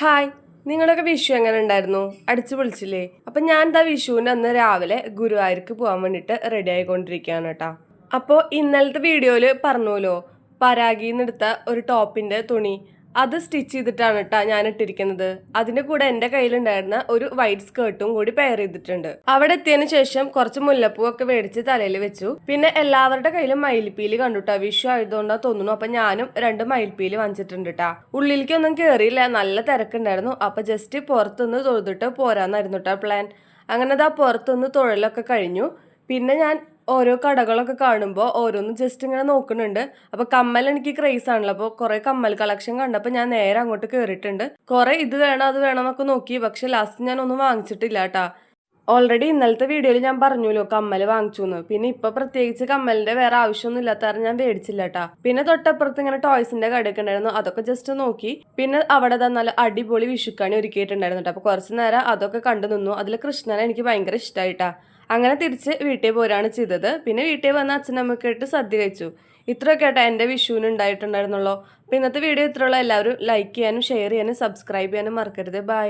Hi, നിങ്ങളുടെയൊക്കെ വിഷു എങ്ങനെ ഉണ്ടായിരുന്നു? അടിച്ചു പൊളിച്ചില്ലേ? അപ്പം ഞാൻ എന്താ വിഷുവിൻ്റെ അന്ന് രാവിലെ ഗുരുവായൂർക്ക് പോകാൻ വേണ്ടിയിട്ട് റെഡി ആയിക്കൊണ്ടിരിക്കുകയാണ് കേട്ടോ. അപ്പോൾ ഇന്നലത്തെ വീഡിയോയിൽ പറഞ്ഞല്ലോ, പരാഗിയിൽ നിന്ന് എടുത്ത ഒരു ടോപ്പിൻ്റെ തുണി അത് സ്റ്റിച്ച് ചെയ്തിട്ടാണ് കേട്ടോ ഞാൻ ഇട്ടിരിക്കുന്നത്. അതിൻ്റെ കൂടെ എൻ്റെ കയ്യിലുണ്ടായിരുന്ന ഒരു വൈറ്റ് സ്കേർട്ടും കൂടി പെയർ ചെയ്തിട്ടുണ്ട്. അവിടെ എത്തിയതിന് ശേഷം കുറച്ച് മുല്ലപ്പൂ ഒക്കെ മേടിച്ച് തലയിൽ വെച്ചു. പിന്നെ എല്ലാവരുടെ കയ്യിലും മയിൽപ്പീലി കണ്ടുട്ടാ. വിഷു ആയതുകൊണ്ടാ തോന്നുന്നു. അപ്പൊ ഞാനും 2 മയിൽപ്പീലി വാങ്ങിച്ചിട്ടുണ്ട് കേട്ടാ. ഉള്ളിലേക്കൊന്നും കയറിയില്ല, നല്ല തിരക്കുണ്ടായിരുന്നു. അപ്പൊ ജസ്റ്റ് പുറത്തുനിന്ന് തൊഴുതിട്ട് പോരാന്നായിരുന്നു കേട്ടോ പ്ലാൻ. അങ്ങനെ ദാ പുറത്തുനിന്ന് തൊഴിലൊക്കെ കഴിഞ്ഞു. പിന്നെ ഞാൻ ഓരോ കടകളൊക്കെ കാണുമ്പോൾ ഓരോന്ന് ജസ്റ്റ് ഇങ്ങനെ നോക്കുന്നുണ്ട്. അപ്പൊ കമ്മൽ എനിക്ക് ക്രേസ് ആണല്ലോ, അപ്പോൾ കുറെ കമ്മൽ കളക്ഷൻ കണ്ടപ്പോൾ ഞാൻ നേരെ അങ്ങോട്ട് കയറിയിട്ടുണ്ട്. കുറെ ഇത് വേണം അത് വേണം എന്നൊക്കെ നോക്കി, പക്ഷെ ലാസ്റ്റ് ഞാൻ ഒന്നും വാങ്ങിച്ചിട്ടില്ല കേട്ടാ. ഓൾറെഡി ഇന്നലത്തെ വീഡിയോയിൽ ഞാൻ പറഞ്ഞല്ലോ കമ്മൽ വാങ്ങിച്ചു എന്ന്. പിന്നെ ഇപ്പൊ പ്രത്യേകിച്ച് കമ്മലിന്റെ വേറെ ആവശ്യമൊന്നും ഇല്ലാത്ത കാരണം ഞാൻ മേടിച്ചില്ല കേട്ടാ. പിന്നെ തൊട്ടപ്പുറത്ത് ഇങ്ങനെ ടോയ്സിന്റെ കടയൊക്കെ ഉണ്ടായിരുന്നു, അതൊക്കെ ജസ്റ്റ് നോക്കി. പിന്നെ അവിടെ നല്ല അടിപൊളി വിഷുക്കണി ഒരുക്കിയിട്ടുണ്ടായിരുന്നു കേട്ടോ. അപ്പൊ കുറച്ച് നേരം അതൊക്കെ കണ്ടു നിന്നു. അതിൽ കൃഷ്ണനെ എനിക്ക് ഭയങ്കര ഇഷ്ടമായിട്ടാ. അങ്ങനെ തിരിച്ച് വീട്ടിൽ പോരാണ് ചെയ്തത്. പിന്നെ വീട്ടിൽ വന്ന് അച്ഛനമ്മക്കായിട്ട് സദ്യ കഴിച്ചു. ഇത്രയൊക്കെ ആയിട്ടാ എൻ്റെ വിഷുവിന് ഉണ്ടായിട്ടുണ്ടായിരുന്നുള്ളൂ. അപ്പോൾ ഇന്നത്തെ വീഡിയോ ഇത്രയുള്ള. എല്ലാവരും ലൈക്ക് ചെയ്യാനും ഷെയർ ചെയ്യാനും സബ്സ്ക്രൈബ് ചെയ്യാനും മറക്കരുത്. ബൈ.